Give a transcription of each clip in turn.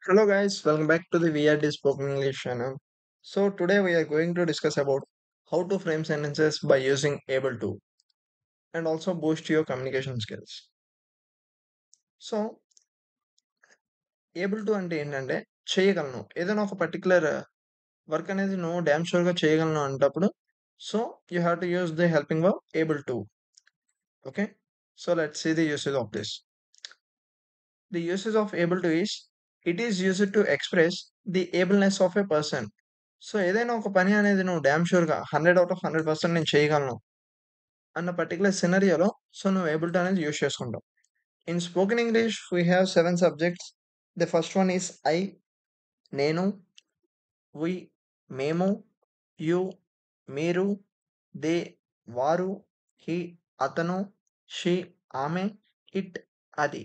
Hello guys, welcome back to the VRD Spoken English channel. So today we are going to discuss about how to frame sentences by using able to and also boost your communication skills. So able to అంటే ఏంటంటే చేయగలను ఏదైనా ఒక particular work అనేది నువ్వు dam sure గా చేయగలను అంటప్పుడు so you have to use the helping verb able to. Okay, so let's see the usage of this. The usage of able to is it is used to express the ableness of a person. So ఏదైనా ఒక పని అనేది నువ్వు dam షూర్‌గా 100 out of 100% నేను చేయగలను అన్న particular సినారియోలో so నువ్వు ఏబుల్ టు అనేది యూజ్ చేసుకుంటావు. In spoken English we have 7 subjects. The first one is I, నేను, వి, మేము, యు, మీరు, దే, వారు, హి, అతను, షీ, ఆమె, ఇట్, అది.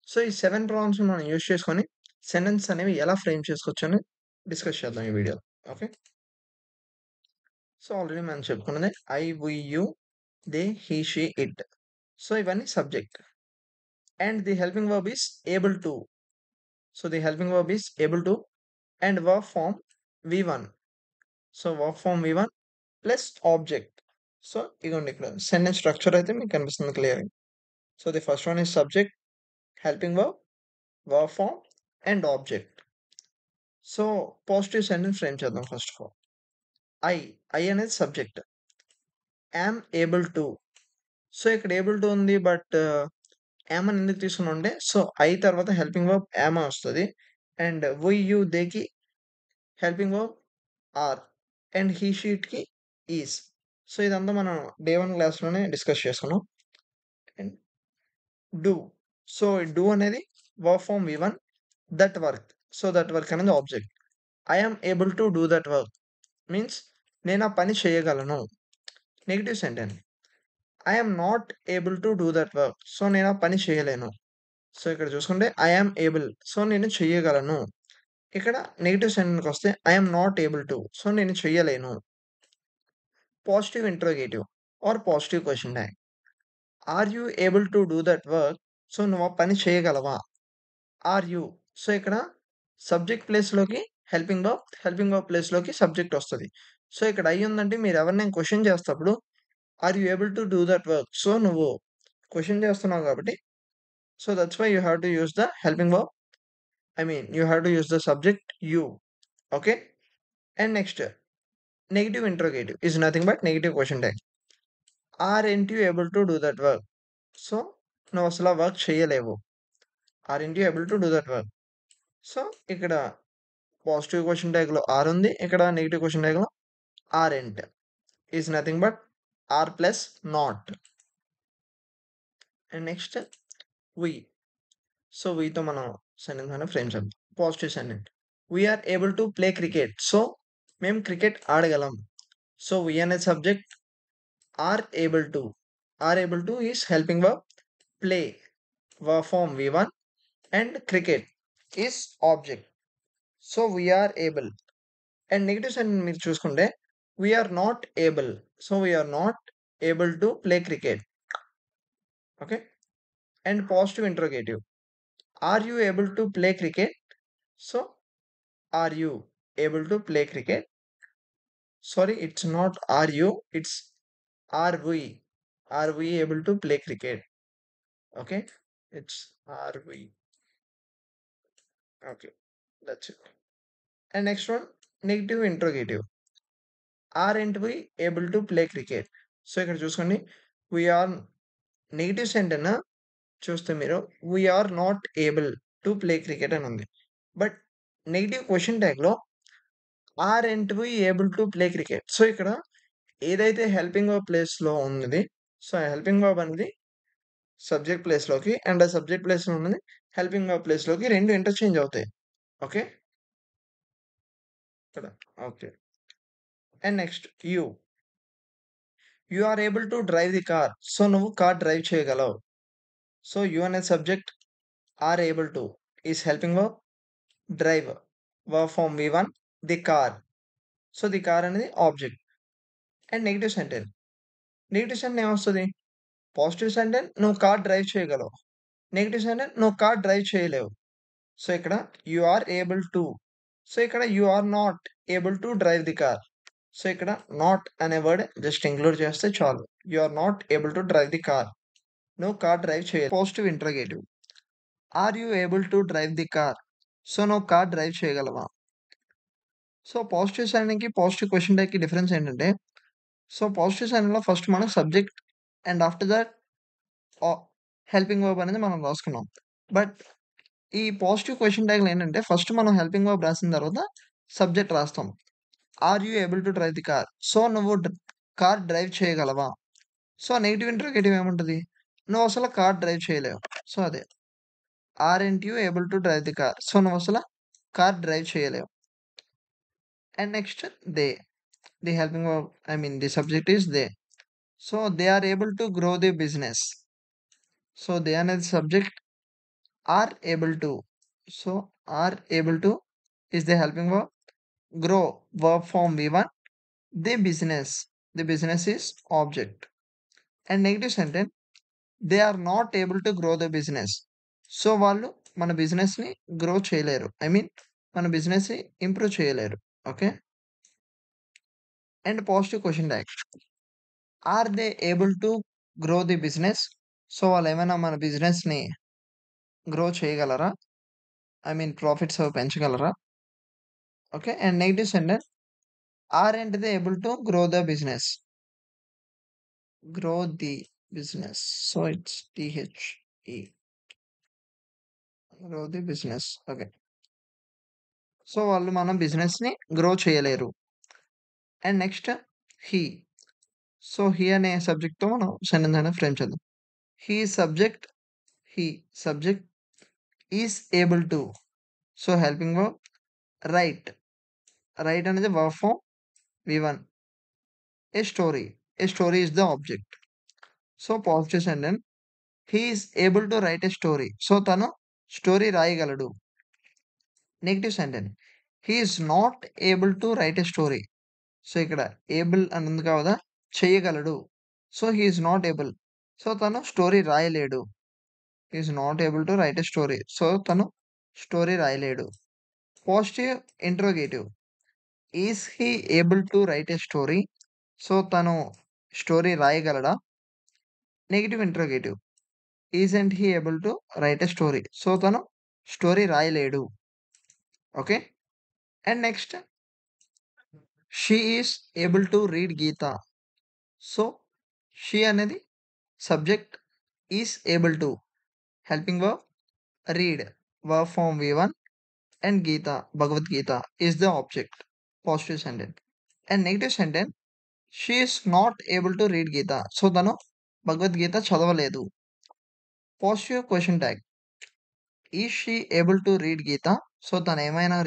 సో ఈ 7 ప్రొనౌన్స్ మనం యూజ్ చేసుకొని సెంటెన్స్ అనేవి ఎలా ఫ్రేమ్ చేసుకోవచ్చని డిస్కస్ చేద్దాం ఈ వీడియోలో. ఓకే. సో ఆల్రెడీ మనం చెప్పుకున్నదే I, we, you, they, he, she, it. So ఇవన్నీ subject. And the helping verb is able to. So the helping verb is able to and verb form V1. So verb form V1 plus object. So ఇగోండి ఇక్కడ sentence structure అయితే మీకు కనిపిస్తుంది క్లియర్‌గా. So the first one is subject, helping verb, verb form and object. So positive sentence frame చేద్దాం first of all. I, I అనేది subject. Am able to. So ఇక్కడ able to ఉంది బట్ యామ్ అని ఎందుకు తీసుకున్నామంటే సో ఐ తర్వాత helping verb am వస్తది. And we, you, దేకి helping verb are and he, షీట్‌కి ఈస్. సో ఇదంతా మనం డే 1 క్లాస్‌లోనే డిస్కస్ చేసుకున్నాం. And do. సో డూ అనేది verb form V1 that work. So that work అనేది object. I am able to do that work means నేను ఆ పని చేయగలను. Negative sentence. I am not able to do that work. So నేను ఆ పని చేయలేను. సో ఇక్కడ చూసుకుంటే ఐ యామ్ ఏబుల్. సో నేను చెయ్యగలను. ఇక్కడ నెగెటివ్ సెంటెన్స్‌కొస్తే I am not able to. So నేను చెయ్యలేను. Positive interrogative or positive question tag. Are you able to do that work? So నువ్వు ఆ పని చేయగలవా? Are you. సో ఇక్కడ సబ్జెక్ట్ ప్లేస్‌లోకి హెల్పింగ్ వర్బ్ ప్లేస్‌లోకి సబ్జెక్ట్ వస్తది. సో ఇక్కడ ఐ ఉందంటే మీరు ఎవరినైనా క్వెషన్ చేసేటప్పుడు are you able to do that work? So నువ్వు క్వెషన్ చేస్తున్నావు కాబట్టి so that's why you have to use the helping verb. I mean, you have to use the subject you. Okay. And next, negative interrogative is nothing but negative question tag. Aren't you able to do that work? So, నువ్వు అసలు ఆ work చేయలేవు. Aren't you able to do that work? So ఇక్కడ positive question tag లో are ఉంది, ఇక్కడ negative question tag లో aren't is nothing but are plus not. And next we. So వీతో మనం సెంటెన్స్ అనేది ఫ్రేమ్ చేద్దాం. Positive sentence. We are able to play cricket. So మేము క్రికెట్ ఆడగలం. సో వి అనే subject, are able to. Are able to is helping verb, play verb form V1 and cricket is object. So we are able. And negative sentence మీరు చూసుకుంటే we are not able. So we are not able to play cricket. Okay. And positive interrogative. Are you able to play cricket? So are you able to play cricket? Sorry, it's not are you, it's are we. Are we able to play cricket? Okay, it's are we. Okay, that's it. And next one, negative interrogative. Aren't we able to play cricket? So ఇక్కడ చూసుకోండి, we are negative sentence చూస్తే మీరు we are not able to play cricket అని ఉంది. But negative question tag లో aren't we able to play cricket? So ఇక్కడ ఏదైతే helping verb place లో ఉంది సో హెల్పింగ్ వర్బ్ అనేది సబ్జెక్ట్ ప్లేస్‌లోకి అండ్ ఆ సబ్జెక్ట్ ప్లేస్‌లో ఉన్నది హెల్పింగ్ వర్బ్ ప్లేస్‌లోకి 2 ఇంటర్చేంజ్ అవుతాయి. ఓకే. ఇక్కడ okay. And next you. You are able to drive the car. So నువ్వు కార్ డ్రైవ్ చేయగలవు. సో యూ అనే subject, are able to is helping verb, drive verb form V1 the car. So the car అనేది object. And negative sentence. Negative sentence ఏమొస్తది? Positive sentence నువ్వు car drive చేయగలవు. Negative sentence నువ్వు car drive చేయలేవు. So, ఇక్కడ you are able to. So, ఇక్కడ you are not able to drive the car. So, ఇక్కడ not అనే వర్డ్ జస్ట్ ఇంక్లూడ్ చేస్తే చాలు. You are not able to drive the car. నువ్వు car drive positive interrogative. Are you able to drive the car? So, నువ్వు car drive చేయగలవా? So, positive సైన్‌కి, positive question ట్యాగ్‌కి difference ఏంటంటే, so, positive సైన్‌లో first మనం subject and after that ah, helping verb అనేది మనం రాసుకున్నాం. బట్ ఈ పాజిటివ్ క్వెషన్ ట్యాగ్‌లో ఏంటంటే, ఫస్ట్ మనం హెల్పింగ్ వర్బ్ రాసిన తర్వాత సబ్జెక్ట్ రాస్తాం. Are you able to drive the car? So, నువ్వు కార్ డ్రైవ్ చేయగలవా? సో, నెగెటివ్ ఇంట్రోగేటివ్ ఏముంటది? నువ్వసల కార్ డ్రైవ్ చేయలేవు. సో, అదే. Aren't you able to drive the car? So, నువ్వసల కార్ డ్రైవ్ చేయలేవు. And next they. The helping verb the subject is they. So, they are able to grow the business. So, they అనేది subject, are able to. So, are able to is the helping verb. Grow verb form V1. The business. The business is object. And negative sentence they are not able to grow the business. So, వాళ్ళు మన బిజినెస్‌ని grow చేయలేరు. మన బిజినెస్‌ని improve చేయలేరు. Okay. And positive question tag. Are they able to grow the business? So, వాళ్ళేమైనా మన బిజినెస్‌ని గ్రో చేయగలరా? ప్రాఫిట్స్ అవి పెంచగలరా? Okay. And negative sentence aren't they able to grow the business. Grow the business. So, it's THE. Grow the business. Okay. So, వాళ్ళు మన బిజినెస్‌ని grow చేయలేరు. And next he. So, he అనే సబ్జెక్ట్‌తో మనం సెంటెన్స్ అనేది ఫ్రేమ్ చేద్దాం. He subject, he subject is able to. So, helping verb write. Write అనేది verb form V1. A story. A story is the object. So, positive sentence he is able to write a story. So, తను story రాయగలడు. Negative sentence he is not able to write a story. So, ఇక్కడ able అని ఉంది కదా! చేయగలడు. So, he is not able. So, తను story రాయలేడు. He is not able to write a story. So, తను స్టోరీ రాయలేడు. Positive interrogative. Is he able to write a story? So, తను స్టోరీ రాయగలడా? Negative interrogative. Isn't he able to write a story? So, తను story రాయలేడు. Okay. And next she is able to read Gita. So, she అనేది subject, is able to helping verb read verb form V1. And Gita Bhagavad Gita is the object. Positive sentence. And negative sentence she is not able to read Gita. So, తను భగవద్గీత చదవలేదు. Positive question tag. Is she able to read Gita? So, తను ఏమైనా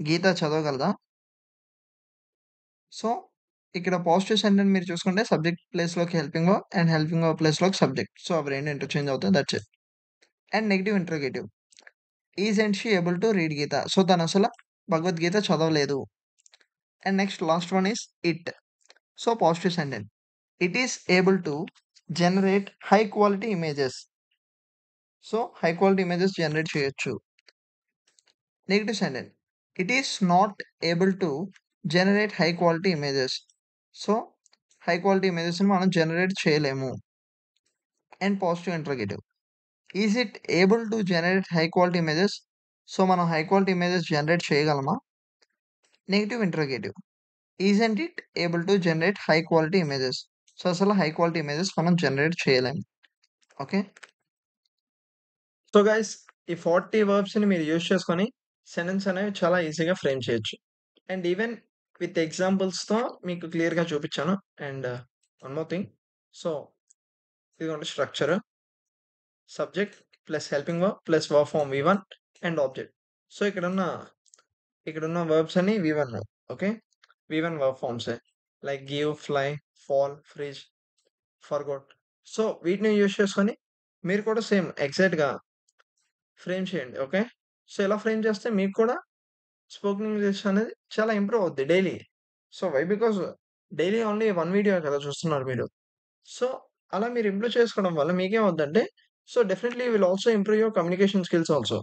గీత చదవగలదా? So, ఇక్కడ positive sentence మీరు చూసుకుంటే subject ప్లేస్‌లోకి helping verb and helping verb ప్లేస్‌లోకి సబ్జెక్ట్. సో, అవి 2 ఇంటర్చేంజ్ అవుతాయి. That's it. And negative interrogative. Isn't she able to read Gita? So, తనసల భగవద్గీత చదవలేదు. And next last one is it. So, positive sentence. It is able to generate high quality images. So, high quality images generate చేయొచ్చు. Negative sentence. It is not able to generate high quality images. So, high quality ఇమేజెస్‌ని మనం generate చేయలేము. And positive interrogative. Is it able to generate high quality images? So, మనం high quality images generate చేయగలమా? Negative interrogative. Isn't it able to generate high quality images? So, అసలు high quality images మనం generate చేయలేము. Okay. So, guys ఈ 40 వర్బ్స్‌ని మీరు use చేసుకొని sentence అనేవి చాలా ఈజీగా ఫ్రేమ్ చేయొచ్చు. అండ్ ఈవెన్ విత్ ఎగ్జాంపుల్స్‌తో మీకు క్లియర్‌గా చూపిచ్చాను. And one more thing. So, ఇదిగోండి structure. Subject plus helping verb plus verb form V1 and object. So, ఇక్కడున్న వర్బ్స్ అన్నీ V1. ఓకే. V1 వర్బ్ ఫార్మ్సే. Like give, fly, fall, freeze, forgot. So, వీటిని use చేసుకొని మీరు కూడా సేమ్ ఎగ్జాక్ట్‌గా frame చేయండి. ఓకే. సో, ఇలా ఫ్రేమ్ చేస్తే మీకు కూడా స్పోకెన్ ఇంగ్లీష్ అనేది చాలా ఇంప్రూవ్ అవుద్ది daily. So, why? Because daily only 1 video కదా చూస్తున్నారు మీరు. సో, అలా మీరు ఇంప్రూవ్ చేసుకోవడం వల్ల మీకేమవుద్దంటే, so, definitely you will also improve your communication skills also.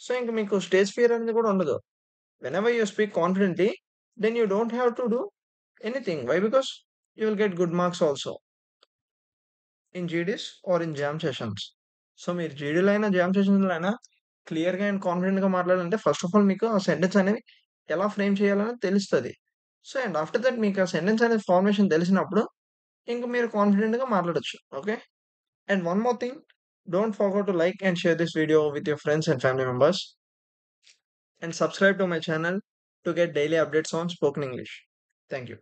So, ఇంక మీకు స్టేజ్ ఫియర్ అనేది కూడా ఉండదు. Whenever you speak confidently, then you don't have to do anything. Why? Because you will get good marks also in GDs or in jam sessions. So, మీరు జీడీలో అయినా, jam సెషన్స్‌లో అయినా క్లియర్‌గా and కాన్ఫిడెంట్‌గా మాట్లాడాలంటే ఫస్ట్ ఆఫ్ ఆల్ మీకు ఆ sentence అనేది ఎలా ఫ్రేమ్ చేయాలనేది తెలుస్తది. సో, అండ్ ఆఫ్టర్ దట్ మీకు ఆ సెంటెన్స్ అనేది ఫార్మేషన్ తెలిసినప్పుడు ఇంక మీరు కాన్ఫిడెంట్‌గా మాట్లాడొచ్చు. Okay. And one more thing, don't forget to like and share this video with your friends and family members, and subscribe to my channel to get daily updates on spoken English. Thank you.